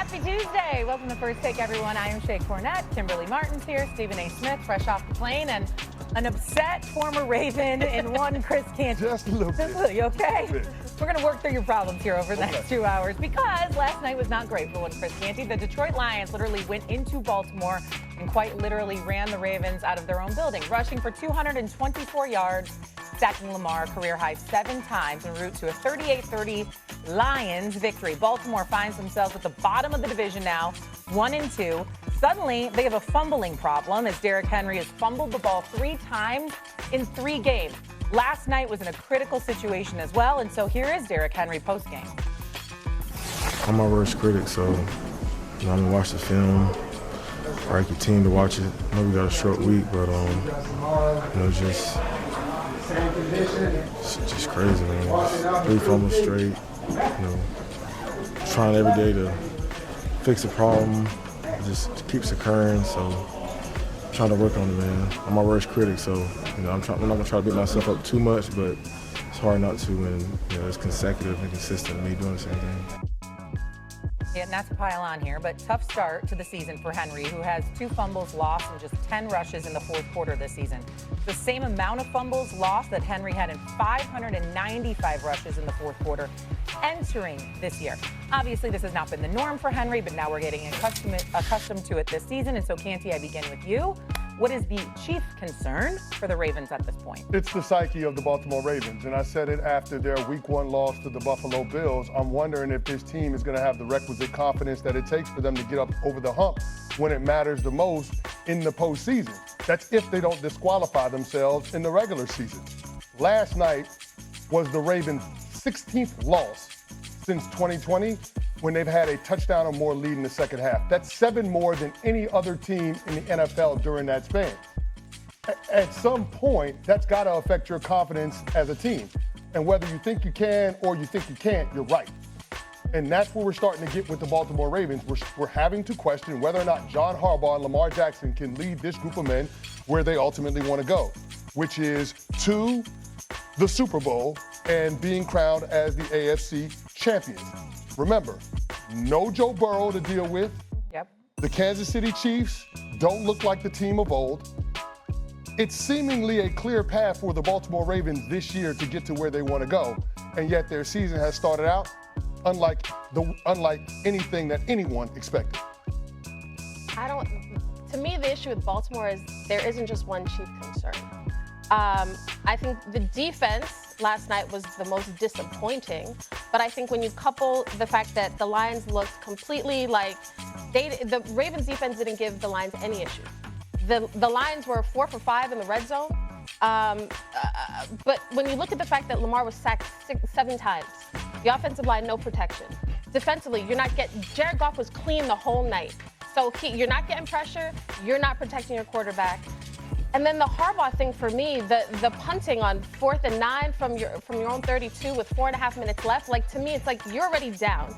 Happy Tuesday. Welcome to First Take, everyone. I am Shea Cornett. Kimberly Martin's here. Stephen A. Smith, fresh off the plane. And an upset former Raven in one Chris Canty. Just a little bit. You okay? We're going to work through your problems here over the next 2 hours because last night was not great for one Chris Canty. The Detroit Lions literally went into Baltimore and quite literally ran the Ravens out of their own building, rushing for 224 yards, sacking Lamar career high 7 times en route to a 38-30 Lions victory. Baltimore finds themselves at the bottom of the division now, 1-2. Suddenly, they have a fumbling problem as Derrick Henry has fumbled the ball 3 times in 3 games. Last night was in a critical situation as well, and so here is Derrick Henry postgame. I'm my worst critic, so I'm gonna watch the film, break your team to watch it. I know we got a short week, but just crazy, man. Just 3 fumbles straight. Trying every day to fix a problem. It just keeps occurring, so I'm trying to work on it, man. I'm my worst critic, so I'm not gonna try to beat myself up too much, but it's hard not to, and it's consecutive and consistent me doing the same thing. Yeah, not to pile on here, but tough start to the season for Henry, who has 2 fumbles lost and just 10 rushes in the 4th quarter this season. The same amount of fumbles lost that Henry had in 595 rushes in the 4th quarter entering this year. Obviously, this has not been the norm for Henry, but now we're getting accustomed to it this season. And so, Canty, I begin with you. What is the chief concern for the Ravens at this point? It's the psyche of the Baltimore Ravens, and I said it after their Week 1 loss to the Buffalo Bills. I'm wondering if this team is going to have the requisite confidence that it takes for them to get up over the hump when it matters the most in the postseason. That's if they don't disqualify themselves in the regular season. Last night was the Ravens' 16th loss since 2020, when they've had a touchdown or more lead in the second half. That's 7 more than any other team in the NFL during that span. At some point, that's got to affect your confidence as a team. And whether you think you can or you think you can't, you're right. And that's where we're starting to get with the Baltimore Ravens. We're having to question whether or not John Harbaugh and Lamar Jackson can lead this group of men where they ultimately want to go, which is to the Super Bowl and being crowned as the AFC champions. Remember, no Joe Burrow to deal with. Yep. The Kansas City Chiefs don't look like the team of old. It's seemingly a clear path for the Baltimore Ravens this year to get to where they want to go, and yet their season has started out unlike anything that anyone expected. To me, the issue with Baltimore is there isn't just one chief concern. I think the defense last night was the most disappointing, but I think when you couple the fact that the Lions looked completely like the Ravens defense didn't give the Lions any issue. The Lions were 4 for 5 in the red zone, but when you look at the fact that Lamar was sacked 7 times, the offensive line no protection. Defensively, Jared Goff was clean the whole night, so you're not getting pressure, you're not protecting your quarterback. And then the Harbaugh thing for me, the punting on 4th and 9 from your own 32 with 4.5 minutes left, to me, it's like you're already down.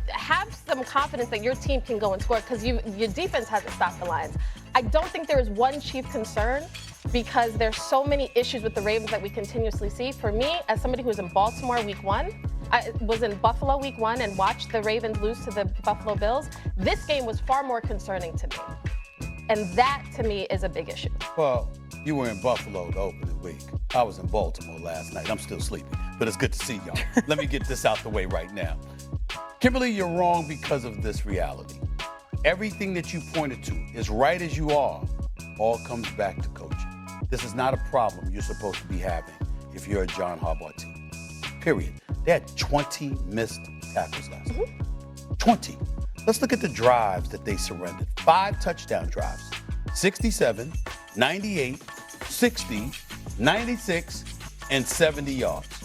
Have some confidence that your team can go and score because your defense hasn't stopped the Lions. I don't think there is one chief concern because there's so many issues with the Ravens that we continuously see. For me, as somebody who was in Baltimore Week 1, I was in Buffalo Week 1 and watched the Ravens lose to the Buffalo Bills, this game was far more concerning to me. And that, to me, is a big issue. Well, you were in Buffalo the opening week. I was in Baltimore last night. I'm still sleepy, but it's good to see y'all. Let me get this out the way right now. Kimberly, you're wrong because of this reality. Everything that you pointed to, as right as you are, all comes back to coaching. This is not a problem you're supposed to be having if you're a John Harbaugh team, period. They had 20 missed tackles last night. 20. Let's look at the drives that they surrendered. 5 touchdown drives, 67, 98, 60, 96, and 70 yards.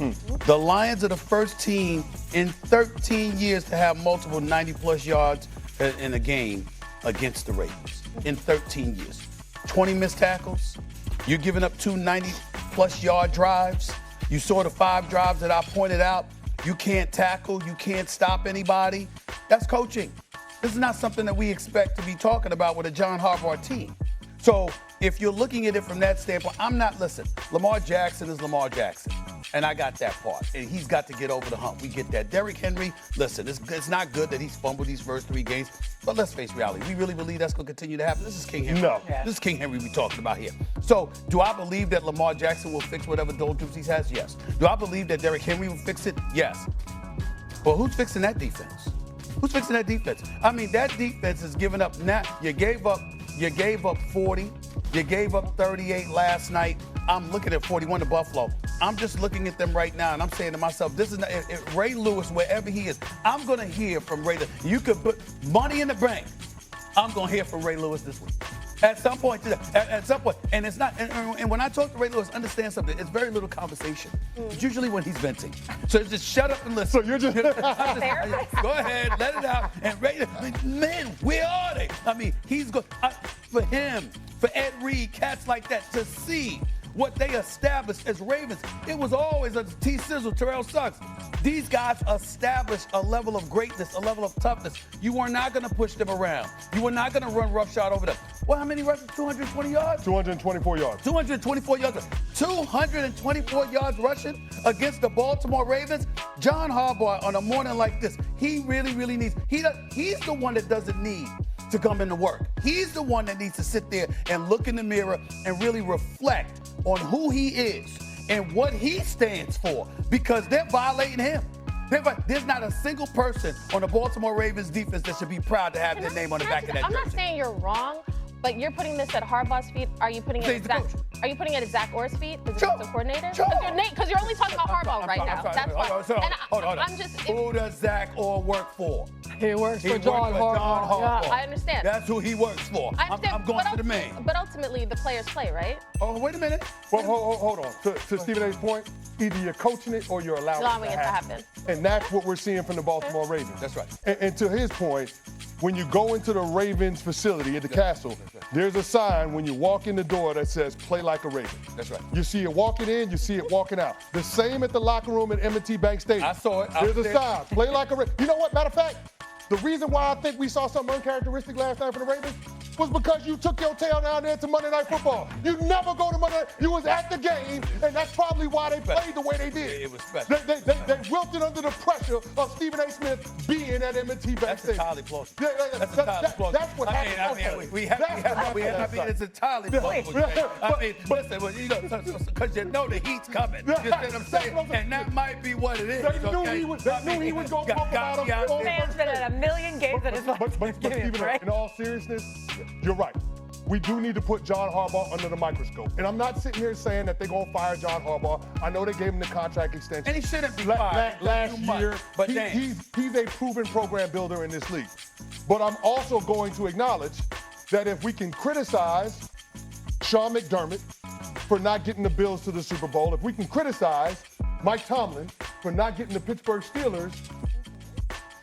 The Lions are the first team in 13 years to have multiple 90-plus yards in a game against the Ravens. In 13 years. 20 missed tackles. You're giving up 2 90-plus yard drives. You saw the 5 drives that I pointed out. You can't tackle. You can't stop anybody. That's coaching. This is not something that we expect to be talking about with a John Harbaugh team. So if you're looking at it from that standpoint, listen, Lamar Jackson is Lamar Jackson. And I got that part. And he's got to get over the hump. We get that. Derrick Henry, listen, it's not good that he's fumbled these first 3 games, but let's face reality. We really believe that's going to continue to happen. This is King Henry. No. Yeah. This is King Henry we're talking about here. So do I believe that Lamar Jackson will fix whatever doldrums he has? Yes. Do I believe that Derrick Henry will fix it? Yes. But who's fixing that defense? Who's fixing that defense? I mean, that defense is giving up. Now you gave up 40. You gave up 38 last night. I'm looking at 41 to Buffalo. I'm just looking at them right now, and I'm saying to myself, this is not, if Ray Lewis, wherever he is, I'm going to hear from Ray. You could put money in the bank. I'm going to hear from Ray Lewis this week. At some point, at some point, and it's not. And when I talk to Ray Lewis, understand something. It's very little conversation. It's usually when he's venting. So just shut up and listen. So you're just go ahead, let it out. And Ray, man, where are they? I mean, he's good for him, for Ed Reed, cats like that, to see what they established as Ravens. It was always a T-Sizzle, Terrell Suggs. These guys established a level of greatness, a level of toughness. You were not going to push them around. You were not going to run roughshod over them. Well, how many rushes? 220 yards? 224 yards. 224 yards. 224 yards rushing against the Baltimore Ravens. John Harbaugh, on a morning like this, he really, really needs. He's the one that doesn't need to come into work. He's the one that needs to sit there and look in the mirror and really reflect on who he is and what he stands for, because they're violating him. There's not a single person on the Baltimore Ravens defense that should be proud to have their name on the back of that I'm jersey. not saying you're wrong, but you're putting this at Harbaugh's feet. Are you putting it at Zach? Are you putting it at Zach Orr's feet, the defensive coordinator? Because you're only talking about Harbaugh right now. That's why. Hold on. Who does Zach Orr work for? He works for John Harbaugh. Yeah, I understand. That's who he works for. I'm going to the man. But ultimately, the players play, right? Oh, wait a minute. Well, hold on. To Stephen A's point, either you're coaching it or you're allowing it to happen. And that's what we're seeing from the Baltimore Ravens. That's right. And to his point, when you go into the Ravens facility at the castle, there's a sign when you walk in the door that says, play like a Raven. That's right. You see it walking in, you see it walking out. The same at the locker room at M&T Bank Stadium. I saw it. There's a sign, play like a Raven. You know what, matter of fact, the reason why I think we saw something uncharacteristic last night for the Ravens was because you took your tail down there to Monday Night Football. You never go to Monday Night. You was at the game, and that's probably why they played the way they did. It was special. They wilted under the pressure of Stephen A. Smith being at M&T Bank That's Stadium. entirely plausible. That's entirely plausible. That's what happened. It's entirely plausible. I mean, listen, because you know the heat's coming. You see what I'm saying? And that might be what it is. They knew he was going to talk about him. Man's been at a million games at his life. But Stephen, in all seriousness, you're right. We do need to put John Harbaugh under the microscope. And I'm not sitting here saying that they're going to fire John Harbaugh. I know they gave him the contract extension. And he shouldn't be fired. Last year, but he's a proven program builder in this league. But I'm also going to acknowledge that if we can criticize Sean McDermott for not getting the Bills to the Super Bowl, if we can criticize Mike Tomlin for not getting the Pittsburgh Steelers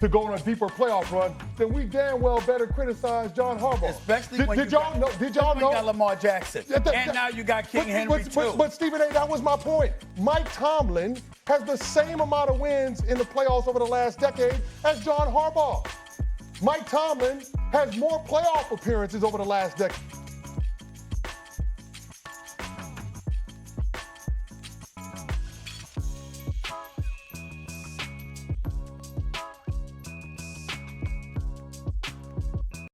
to go on a deeper playoff run, then we damn well better criticize John Harbaugh. Especially when did y'all know? You got Lamar Jackson. And now you got King Henry, too. But Stephen A., that was my point. Mike Tomlin has the same amount of wins in the playoffs over the last decade as John Harbaugh. Mike Tomlin has more playoff appearances over the last decade